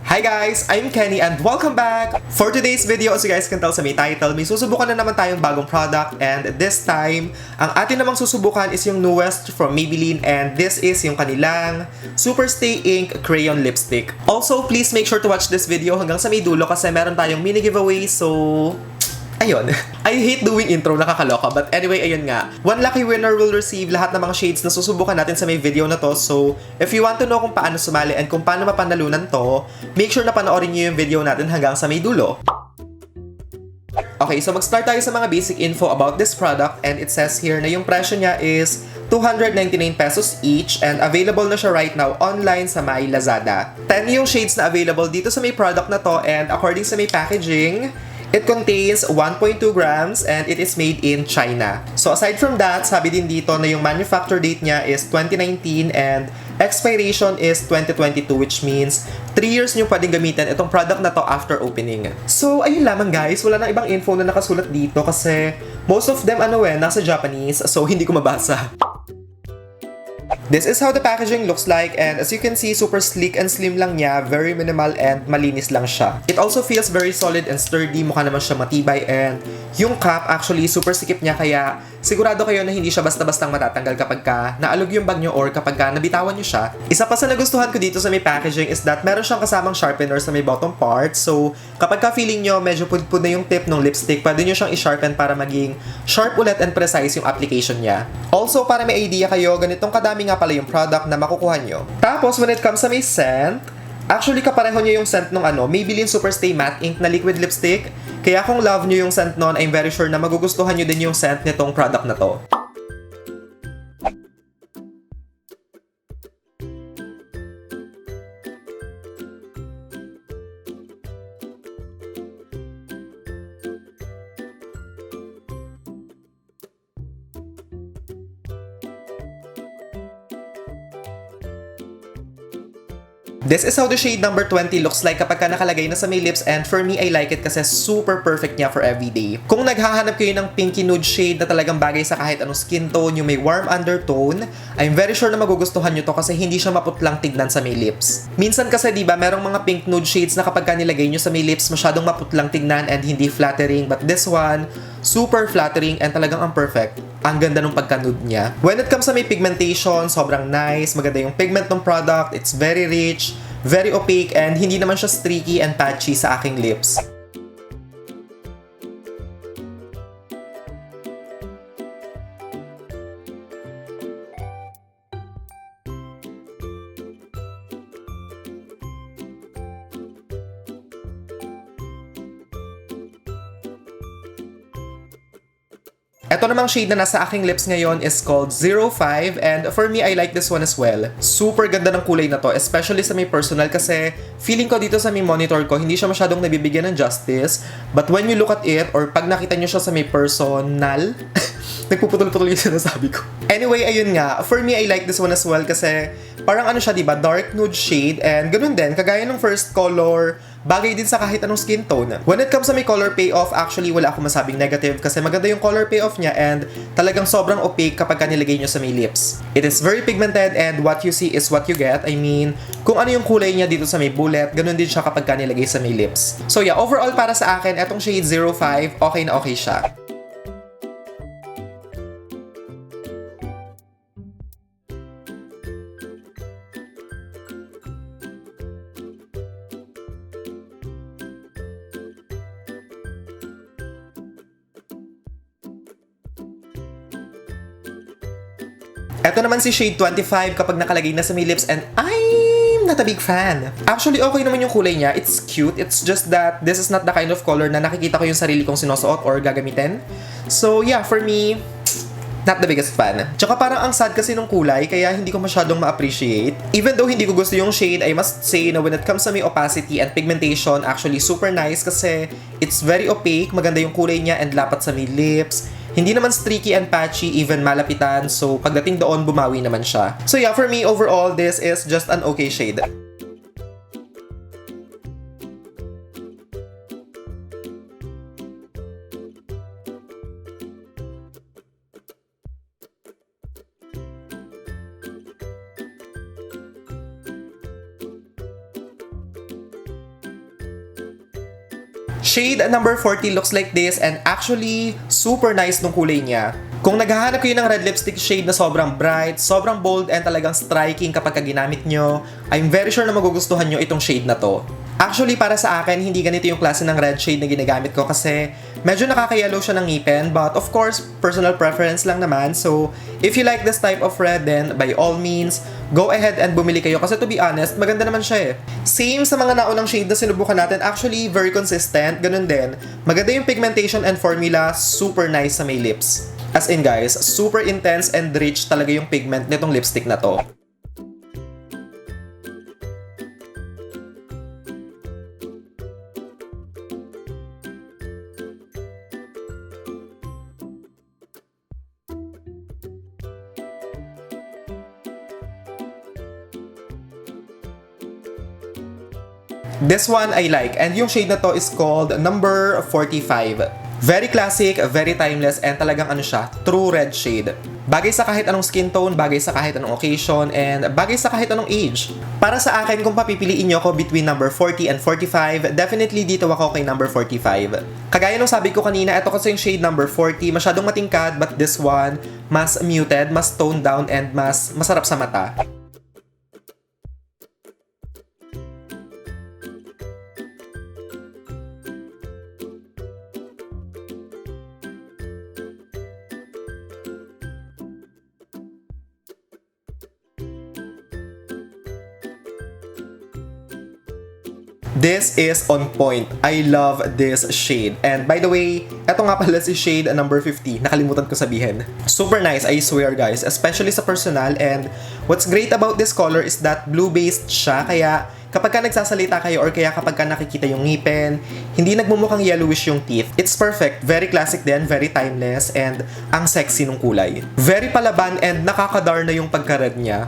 Hi guys! I'm Kenny and welcome back! For today's video, as you guys can tell sa may title, may susubukan na naman tayong bagong product and this time, ang atin namang susubukan is yung newest from Maybelline and this is yung kanilang Superstay Ink Crayon Lipstick. Also, please make sure to watch this video hanggang sa may dulo kasi meron tayong mini giveaway, so ayun. I hate doing intro, nakakaloka. But anyway, ayun nga. One lucky winner will receive lahat ng mga shades na susubukan natin sa may video na to. So, if you want to know kung paano sumali and kung paano mapanalunan to, make sure na panoorin nyo yung video natin hanggang sa may dulo. Okay, so mag-start tayo sa mga basic info about this product and it says here na yung presyo niya is 299 pesos each and available na siya right now online sa may LAZADA. 10 yung shades na available dito sa may product na to and according sa may packaging, it contains 1.2 grams and it is made in China. So aside from that, sabi din dito na yung manufacture date niya is 2019 and expiration is 2022 which means 3 years nyo pwedeng gamitin itong product na to after opening. So ayun lamang guys, wala nang ibang info na nakasulat dito kasi most of them nasa Japanese so hindi ko mabasa. This is how the packaging looks like and as you can see, super sleek and slim lang niya, very minimal and malinis lang siya. It also feels very solid and sturdy, mukha naman siya matibay and yung cap actually super sikip niya kaya sigurado kayo na hindi siya basta-bastang matatanggal kapag ka naalog yung bag nyo or kapag ka nabitawan nyo siya. Isa pa sa nagustuhan ko dito sa may packaging is that meron siyang kasamang sharpener sa may bottom part. So kapag ka feeling nyo medyo pudpud na yung tip ng lipstick, pwede nyo siyang i-sharpen para maging sharp ulit and precise yung application niya. Also para may idea kayo, ganitong kadami nga pala yung product na makukuha nyo. Tapos when it comes sa may scent, actually kapareho niya yung scent ng Maybelline Superstay Matte Ink na liquid lipstick. Kaya kung love nyo yung scent nun, I'm very sure na magugustuhan nyo din yung scent nitong product na to. This is how the shade number 20 looks like kapag ka nakalagay na sa may lips and for me, I like it kasi super perfect niya for everyday. Kung naghahanap kayo ng pinky nude shade na talagang bagay sa kahit anong skin tone, yung may warm undertone, I'm very sure na magugustuhan nyo to kasi hindi siya maputlang tignan sa may lips. Minsan kasi diba, merong mga pink nude shades na kapag ka nilagay nyo sa may lips, masyadong maputlang tignan and hindi flattering, but this one, super flattering and talagang ang perfect. Ang ganda ng pagka-nude niya. When it comes sa may pigmentation, sobrang nice, maganda yung pigment ng product, it's very rich, very opaque, and hindi naman siya streaky and patchy sa aking lips. Ito namang shade na nasa aking lips ngayon is called 05 and for me, I like this one as well. Super ganda ng kulay na to, especially sa may personal kasi feeling ko dito sa may monitor ko, hindi siya masyadong nabibigyan ng justice. But when you look at it or pag nakita nyo siya sa may personal, nagpuputol-putol yung sinasabi ko. Anyway, ayun nga. For me, I like this one as well kasi parang siya, diba? Dark nude shade and ganun din, kagaya ng first color, bagay din sa kahit anong skin tone. When it comes sa may color payoff, actually wala akong masabing negative kasi maganda yung color payoff niya and talagang sobrang opaque kapag nilagay nyo sa may lips. It is very pigmented and what you see is what you get. I mean, kung ano yung kulay niya dito sa may bullet, ganun din siya kapag nilagay sa may lips. So yeah, overall para sa akin, etong shade 05, okay na okay siya. Ito naman si shade 25 kapag nakalagay na sa may lips and I'm not a big fan. Actually, okay naman yung kulay niya. It's cute. It's just that this is not the kind of color na nakikita ko yung sarili kong sinusuot or gagamitin. So yeah, for me, not the biggest fan. Tsaka parang ang sad kasi nung kulay kaya hindi ko masyadong ma-appreciate. Even though hindi ko gusto yung shade, I must say na when it comes sa may opacity and pigmentation, actually super nice kasi it's very opaque, maganda yung kulay niya and lapat sa may lips. Hindi naman streaky and patchy, even malapitan. So, pagdating doon, bumawi naman siya. So yeah, for me, overall, this is just an okay shade. Shade number 40 looks like this and actually super nice nung kulay niya. Kung naghahanap kayo ng red lipstick shade na sobrang bright, sobrang bold and talagang striking kapag ginamit nyo, I'm very sure na magugustuhan nyo itong shade na to. Actually, para sa akin, hindi ganito yung klase ng red shade na ginagamit ko kasi medyo nakaka-yellow siya ng ngipin, but of course, personal preference lang naman. So, if you like this type of red, then by all means, go ahead and bumili kayo kasi to be honest, maganda naman siya eh. Same sa mga naunang shade na sinubukan natin, actually very consistent, ganun din. Maganda yung pigmentation and formula, super nice sa may lips. As in guys, super intense and rich talaga yung pigment nitong lipstick na to. This one I like, and yung shade na to is called number 45. Very classic, very timeless, and talagang ano siya, true red shade. Bagay sa kahit anong skin tone, bagay sa kahit anong occasion, and bagay sa kahit anong age. Para sa akin, kung papipiliin nyo ko between number 40 and 45, definitely dito ako kay number 45. Kagaya nung sabi ko kanina, ito kasi yung shade number 40, masyadong matingkad, but this one, mas muted, mas toned down, and mas masarap sa mata. This is on point. I love this shade. And by the way, eto nga pala si shade number 50. Nakalimutan ko sabihin. Super nice, I swear guys. Especially sa personal. And what's great about this color is that blue-based siya. Kaya kapag ka nagsasalita kayo or kaya kapag ka nakikita yung ngipin, hindi nagmumukhang yellowish yung teeth. It's perfect. Very classic din, very timeless, and ang sexy nung kulay. Very palaban and nakakadar na yung pagka-red niya.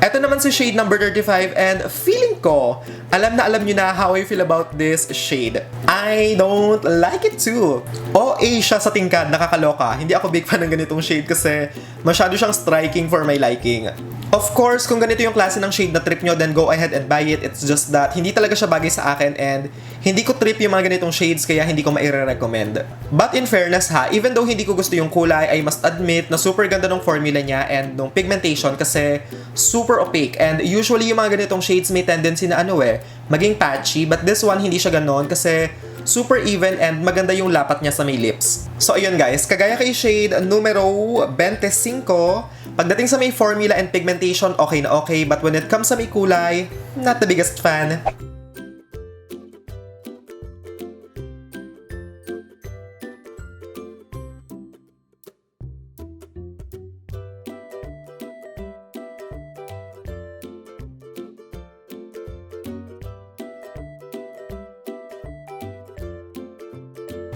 Ito naman si shade number 35 and feeling ko, alam na alam nyo na how I feel about this shade. I don't like it too. OA siya sa tingkad, nakakaloka. Hindi ako big fan ng ganitong shade kasi masyado siyang striking for my liking. Of course, kung ganito yung klase ng shade na trip nyo, then go ahead and buy it. It's just that hindi talaga siya bagay sa akin and hindi ko trip yung mga ganitong shades kaya hindi ko maire-recommend. But in fairness ha, even though hindi ko gusto yung kulay, I must admit na super ganda ng formula niya and ng pigmentation kasi super opaque. And usually yung mga ganitong shades may tendency na maging patchy, but this one hindi siya ganon kasi super even and maganda yung lapat niya sa may lips. So ayun guys, kagaya kay shade numero 25, pagdating sa may formula and pigmentation, okay na okay, but when it comes sa may kulay, not the biggest fan.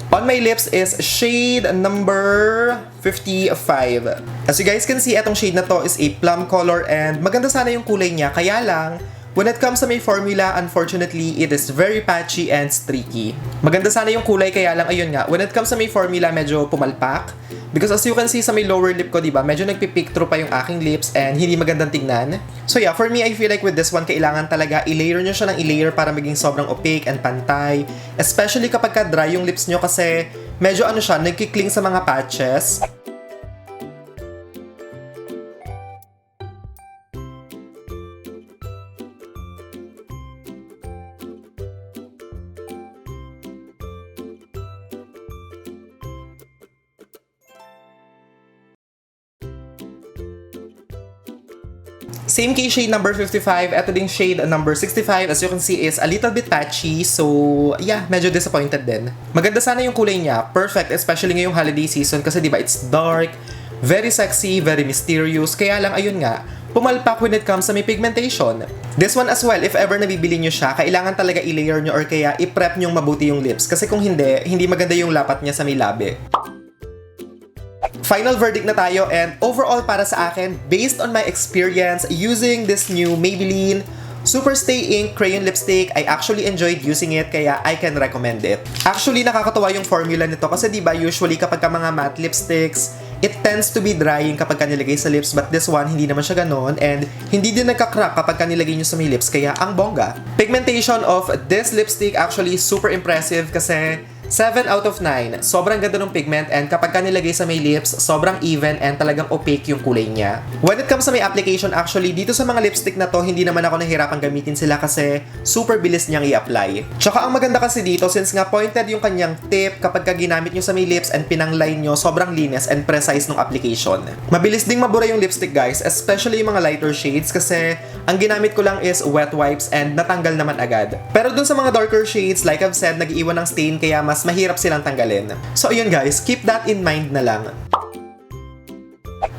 On my lips is shade number 55. As you guys can see, etong shade na to is a plum color and maganda sana yung kulay niya. Kaya lang, when it comes sa may formula, unfortunately, it is very patchy and streaky. Maganda sana yung kulay, kaya lang, ayun nga, when it comes sa may formula, medyo pumalpak. Because as you can see sa may lower lip ko, diba, medyo nagpipick through pa yung aking lips and hindi magandang tingnan. So yeah, for me, I feel like with this one, kailangan talaga i-layer nyo siya ng i-layer para maging sobrang opaque and pantay. Especially kapag ka dry yung lips nyo kasi medyo siya, nagkikling sa mga patches. Same kay shade number 55, eto ding shade number 65, as you can see is a little bit patchy, so yeah, medyo disappointed din. Maganda sana yung kulay niya, perfect, especially ngayong holiday season kasi diba it's dark, very sexy, very mysterious, kaya lang ayun nga, pumalpak when it comes sa may pigmentation. This one as well, if ever nabibili nyo siya, kailangan talaga i-layer nyo or kaya i-prep nyong mabuti yung lips kasi kung hindi maganda yung lapat niya sa may labi. Final verdict na tayo and overall para sa akin, based on my experience using this new Maybelline Superstay Ink Crayon Lipstick. I actually enjoyed using it kaya I can recommend it. Actually, nakakatuwa yung formula nito kasi diba usually kapag ka mga matte lipsticks, it tends to be drying kapag ka nilagay sa lips, but this one, hindi naman siya ganon, and hindi din nagka-crack kapag ka nilagay nyo sa may lips, kaya ang bongga. Pigmentation of this lipstick actually super impressive kasi 7 out of 9. Sobrang ganda ng pigment, and kapag ka nilagay sa may lips, sobrang even and talagang opaque yung kulay niya. When it comes sa may application, actually, dito sa mga lipstick na to, hindi naman ako nahirapan gamitin sila kasi super bilis niyang i-apply. Tsaka ang maganda kasi dito, since nga pointed yung kanyang tip, kapag ka ginamit nyo sa may lips and pinang-line nyo, sobrang linis and precise ng application. Mabilis ding mabura yung lipstick guys, especially yung mga lighter shades kasi ang ginamit ko lang is wet wipes and natanggal naman agad. Pero dun sa mga darker shades, like I've said, nag-iwan ng stain kaya mas mahirap silang tanggalin. So ayun guys, keep that in mind na lang.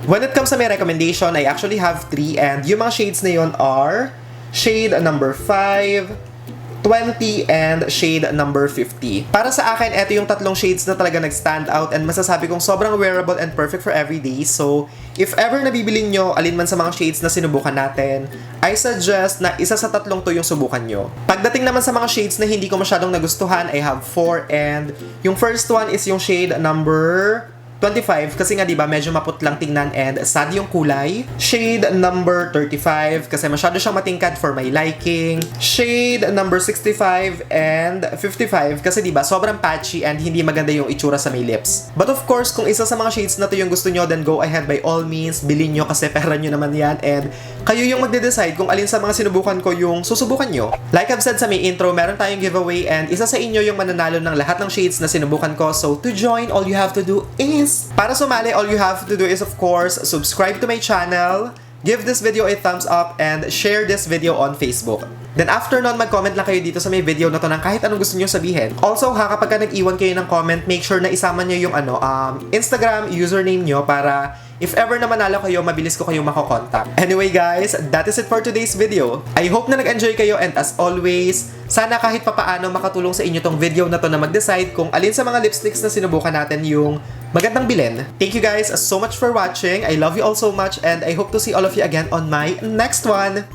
When it comes sa may recommendation, I actually have 3 and yung mga shades na yun are shade number 5, 20, and shade number 50. Para sa akin, ito yung tatlong shades na talaga nag-stand out and masasabi kong sobrang wearable and perfect for everyday. So, if ever nabibili nyo alin man sa mga shades na sinubukan natin, I suggest na isa sa tatlong to yung subukan nyo. Pagdating naman sa mga shades na hindi ko masyadong nagustuhan, I have 4 and yung first one is yung shade number 25 kasi nga diba medyo maputlang tingnan and sad yung kulay. Shade number 35 kasi masyado siyang matingkad for my liking. Shade number 65 and 55 kasi diba sobrang patchy and hindi maganda yung itsura sa my lips. But of course, kung isa sa mga shades na to yung gusto nyo, then go ahead by all means, bilhin nyo kasi pera nyo naman yan and kayo yung magde-decide kung alin sa mga sinubukan ko yung susubukan nyo. Like I've said sa may intro, meron tayong giveaway and isa sa inyo yung mananalo ng lahat ng shades na sinubukan ko. So to join, all you have to do is para sumali, all you have to do is of course, subscribe to my channel, give this video a thumbs up, and share this video on Facebook. Then after nun, mag-comment lang kayo dito sa may video na to ng kahit anong gusto nyo sabihin. Also ha, kapag ka nag-iwan kayo ng comment, make sure na isama nyo yung Instagram username nyo para if ever na manalo kayo, mabilis ko kayong makokontak. Anyway guys, that is it for today's video. I hope na nag-enjoy kayo and as always, sana kahit papaano makatulong sa inyo tong video na to na mag-decide kung alin sa mga lipsticks na sinubukan natin yung magandang bilhin. Thank you guys so much for watching. I love you all so much and I hope to see all of you again on my next one.